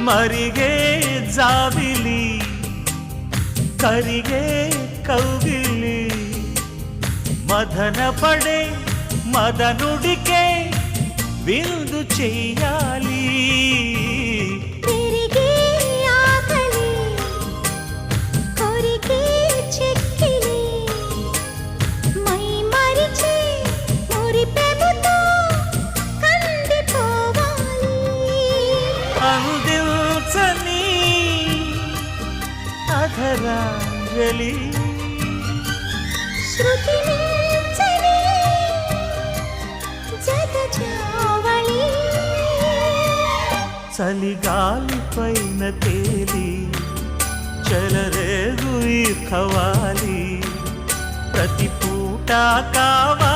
మరిగే జాబిలి కరిగే కౌగిలి మదన పడే మదనుడికే విందు చెయ్యాలి పెరిగే ఆకలి కొరికే చెక్కిలి మై మరిచే మురిపెముతో కందిపోవాలి అందించని అధరాంజలి శృతి మించని జగజావళి చలిగాలి పైన తేలి చెలరేగు ఈ ఖవాలి ప్రతి పూట కావాలి